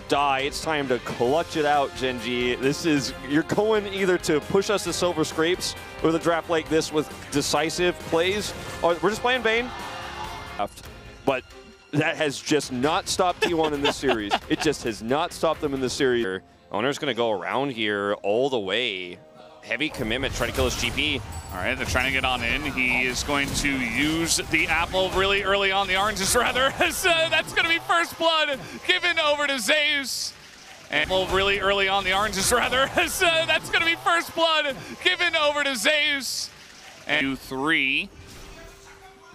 die. It's time to clutch it out, Genji. You're going either to push us to silver scrapes or the draft like this with decisive plays. Or we're just playing Bane. But that has just not stopped T1 in this series. It just has not stopped them in this series. Oner's going to go around here all the way. Heavy commitment, trying to kill his GP. All right, they're trying to get on in. He is going to use the apple really early on, the oranges rather. That's going to be first blood given over to Zeus. And really early on, the oranges rather. That's going to be first blood given over to Zeus. And 2-3.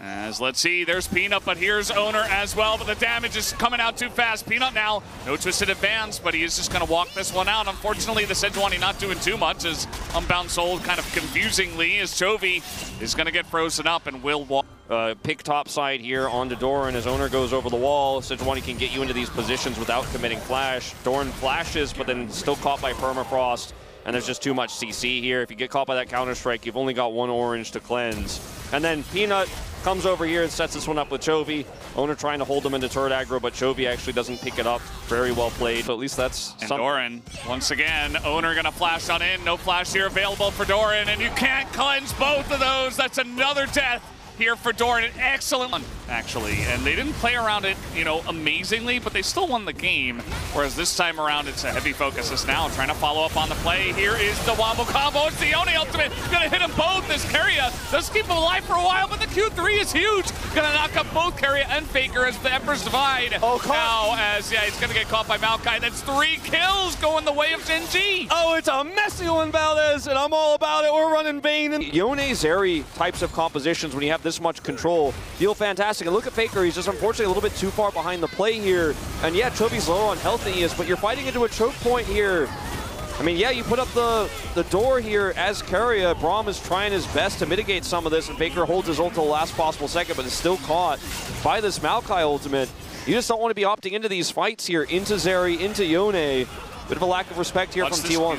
As let's see, there's Peanut, but here's Oner as well, but the damage is coming out too fast. Peanut now, no twisted advance, but he is just going to walk this one out. Unfortunately, the Sejuani not doing too much as Unbound Soul kind of confusingly as Chovy is going to get frozen up and will walk. Pick top side here onto Doran as Oner goes over the wall. Sejuani can get you into these positions without committing flash. Doran flashes, but then still caught by Permafrost. And there's just too much CC here. If you get caught by that counter-strike, you've only got one orange to cleanse. And then Peanut comes over here and sets this one up with Chovy. Oner trying to hold him into turret aggro, but Chovy actually doesn't pick it up. Very well played, but at least that's something. Doran, once again, Oner gonna flash on in. No flash here available for Doran, and you can't cleanse both of those. That's another death here for Doran. An excellent one, actually. And they didn't play around it, you know, amazingly, but they still won the game. Whereas this time around, it's a heavy focus. Is now trying to follow up on the play. Here is the wombo combo. It's the only ultimate. Gonna hit them both. This Keria does keep him alive for a while, but the Q3 is huge. Gonna knock up both Keria and Faker as the Emperor's Divide. Oh, now, as yeah, he's gonna get caught by Maokai. That's 3 kills going the way of GENG. Oh, it's a messy one, Valdez, and I'm all about it. We're running Bane. And Yone Zeri types of compositions when you have this much control feel fantastic. And look at Faker, he's just unfortunately a little bit too far behind the play here. And yeah, Chovy's low on health than he is, but you're fighting into a choke point here. I mean, yeah, you put up the door here as Keria. Braum is trying his best to mitigate some of this, and Faker holds his ult to the last possible second, but is still caught by this Maokai ultimate. You just don't want to be opting into these fights here, into Zeri, into Yone. Bit of a lack of respect here from T1.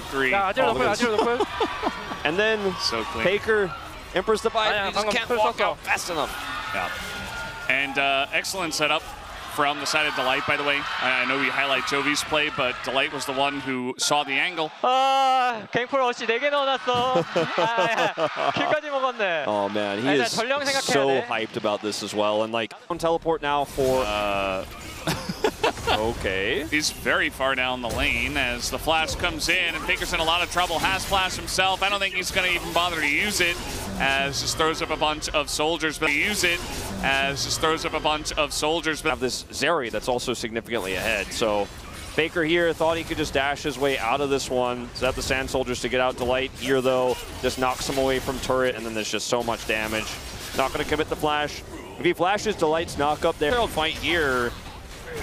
And then so Faker, Emperor's Divide, he just can't walk out fast enough. Yeah. And excellent setup from the side of Delight, by the way. I know we highlight Chovy's play, but Delight was the one who saw the angle. 갱4 어시 4개 넣어놨어. 킬까지 먹었네. Oh man, he is so hyped about this as well. And like, on teleport now for... Okay. He's very far down the lane as the flash comes in, and Faker's in a lot of trouble. Has flash himself. I don't think he's going to even bother to use it, as just throws up a bunch of soldiers. But have this Zeri that's also significantly ahead. So Faker here thought he could just dash his way out of this one. Set up the Sand Soldiers to get out. Delight here though just knocks him away from turret, and then there's just so much damage. Not going to commit the flash. If he flashes, Delight's knock up there. Fight here.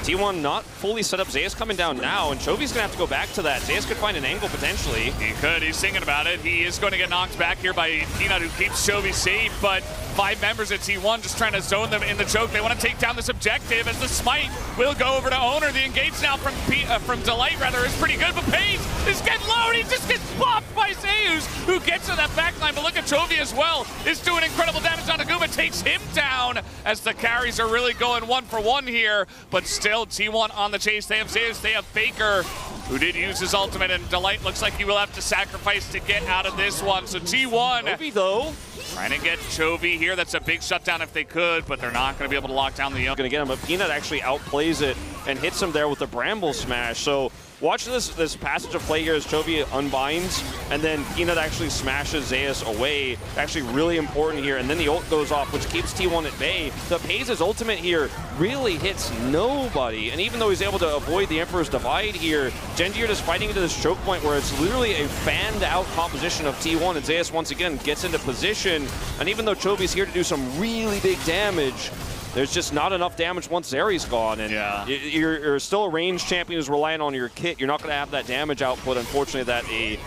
T1 not fully set up. Zeus coming down now, and Chovy's going to have to go back to that. Zeus could find an angle potentially. He could. He's thinking about it. He is going to get knocked back here by Peanut, who keeps Chovy safe, but 5 members at T1 just trying to zone them in the choke. They want to take down this objective as the smite will go over to Oner. The engage now from Delight rather is pretty good, but Peyz is getting low, and he just gets popped by Zeus, who gets to that backline. But look at Chovy as well. Is doing incredible damage on Aguma, takes him down as the carries are really going 1-for-1 here, but still T1 on the chase. They have Zeus, they have Faker, who did use his ultimate, and Delight looks like he will have to sacrifice to get out of this one. So T1 Chovy though trying to get Chovy here. That's a big shutdown if they could, but they're not going to be able to lock down the young. Going to get him, but Peanut actually outplays it and hits him there with the Bramble Smash. So watch this passage of play here as Chovy unbinds, and then Peanut actually smashes Zeus away. Actually really important here, and then the ult goes off, which keeps T1 at bay. The Peyz's ultimate here really hits nobody, and even though he's able to avoid the Emperor's Divide here, Genji are just fighting into this choke point where it's literally a fanned out composition of T1, and Zeus once again gets into position, and even though Chovy's here to do some really big damage, there's just not enough damage once Zeri's gone, and yeah. you're still a ranged champion who's relying on your kit. You're not going to have that damage output, unfortunately, that a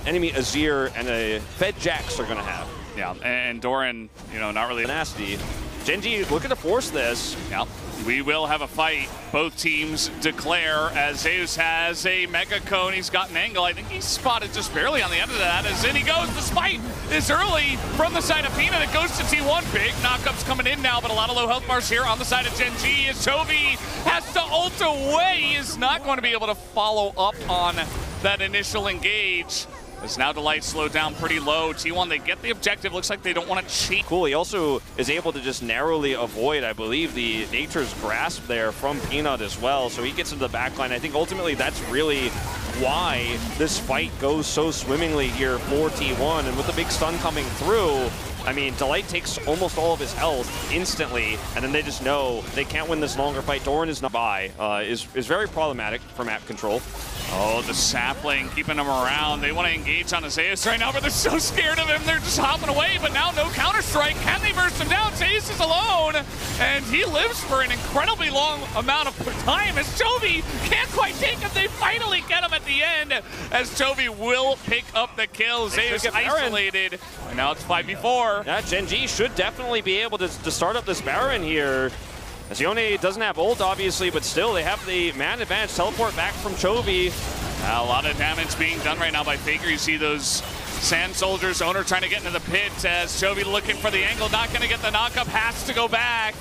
enemy Azir and a Fed Jax are going to have. Yeah, and Doran, you know, not really nasty. Genji looking to force this. Yeah. We will have a fight. Both teams declare as Zeus has a Mega Cone. He's got an angle. I think he's spotted just barely on the end of that. As in he goes. The spite is early from the side of Peanut. It goes to T1. Big knockups coming in now, but a lot of low health bars here on the side of Gen G. As Chovy has to ult away. He is not going to be able to follow up on that initial engage. As now Delight slowed down pretty low. T1, they get the objective. Looks like they don't want to cheat. Cool, he also is able to just narrowly avoid, I believe, the Nature's Grasp there from Peanut as well. So he gets into the backline. I think ultimately that's really why this fight goes so swimmingly here for T1. And with the big stun coming through, I mean, Delight takes almost all of his health instantly, and then they just know they can't win this longer fight. Doran is not by, is very problematic for map control. Oh, the sapling keeping him around. They want to engage on Zeus right now, but they're so scared of him. They're just hopping away, but now no counter-strike. Can they burst him down? Zeus is alone, and he lives for an incredibly long amount of time as Chovy can't quite take him. They finally get him at the end as Chovy will pick up the kill. Zeus isolated, and now it's 5v4. Yeah, Gen G should definitely be able to start up this Baron here. As Yone doesn't have ult, obviously, but still they have the man advantage. Teleport back from Chovy. A lot of damage being done right now by Faker. You see those Sand Soldiers, Oner trying to get into the pit as Chovy looking for the angle, not going to get the knockup, has to go back.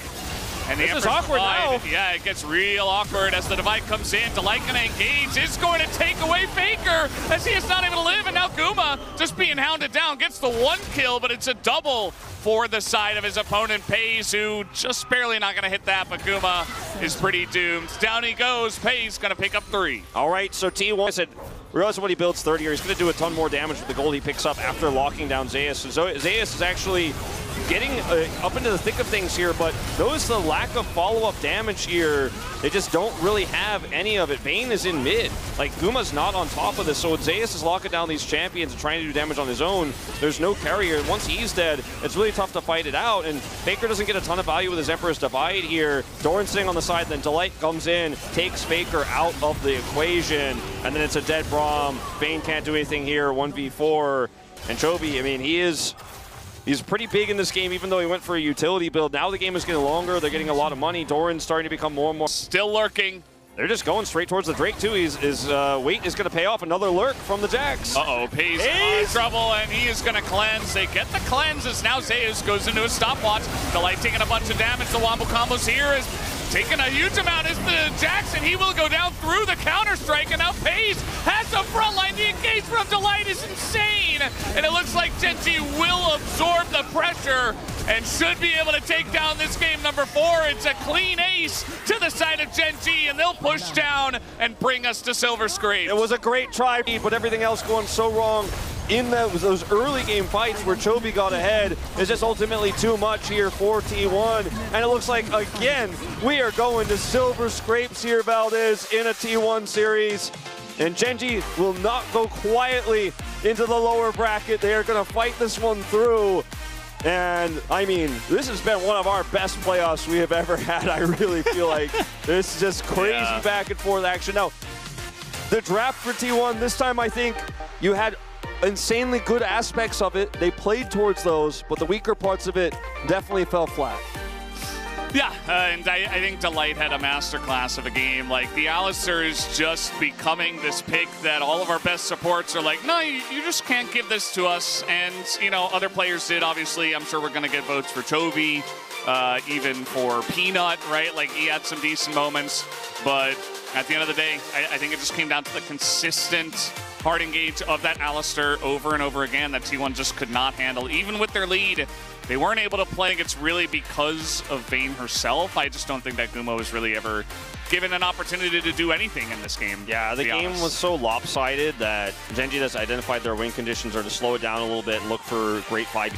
And the this is awkward now. Yeah, it gets real awkward as the divide comes in. Delight going to engage, is going to take away Faker as he is not able to live. And now Guma just being hounded down, gets the one kill, but it's a double for the side of his opponent, Peyz, who just barely not going to hit that, but Guma is pretty doomed. Down he goes. Peyz going to pick up 3. All right, so T1 said, regardless of what he builds third here, he's going to do a ton more damage with the gold he picks up after locking down Zeus. So Zeus is actually getting up into the thick of things here, but notice the lack of follow-up damage here. They just don't really have any of it. Vayne is in mid. Like, Guma's not on top of this, so Zeus is locking down these champions and trying to do damage on his own. There's no carrier. Once he's dead, it's really tough to fight it out, and Faker doesn't get a ton of value with his Emperor's Divide here. Doran sitting on the side, then Delight comes in, takes Faker out of the equation, and then it's a dead Braum. Vayne can't do anything here, 1v4. And Chovy, I mean, he's pretty big in this game, even though he went for a utility build. Now the game is getting longer. They're getting a lot of money. Doran's starting to become more and more. Still lurking. They're just going straight towards the Drake, too. His weight is going to pay off. Another lurk from the Jax. Uh-oh, Peyz in trouble, and he is going to cleanse. They get the cleanse as now Zeus goes into a stopwatch. Delight taking a bunch of damage. The wombo combos here is taking a huge amount as the Jax, and he will go down through the counter-strike, and now Peyz has the front line. The engage from Delight is insane, and it looks like Gen G will absorb the pressure and should be able to take down this game number 4. It's a clean ace to the side of Gen G, and they'll push down and bring us to Silver Scrapes. It was a great try, but everything else going so wrong in those early game fights where Chovy got ahead is just ultimately too much here for T1. And it looks like, again, we are going to Silver Scrapes here, Valdez, in a T1 series. And Gen G will not go quietly into the lower bracket. They are going to fight this one through. And, I mean, this has been one of our best playoffs we have ever had. I really feel like this is just crazy back and forth action. Now, the draft for T1, this time I think you had insanely good aspects of it. They played towards those, but the weaker parts of it definitely fell flat. Yeah, and I think Delight had a masterclass of a game. Like, the Alistar is just becoming this pick that all of our best supports are like, no, you just can't give this to us. And, you know, other players did, obviously. I'm sure we're going to get votes for Chovy, even for Peanut, right? Like, he had some decent moments. But at the end of the day, I think it just came down to the consistent hard engage of that Alistar over and over again that T1 just could not handle. Even with their lead, they weren't able to play. It's really because of Vayne herself. I just don't think that Guma was really ever given an opportunity to do anything in this game. Yeah, the game was so lopsided that Gen G has identified their win conditions are to slow it down a little bit and look for great fight.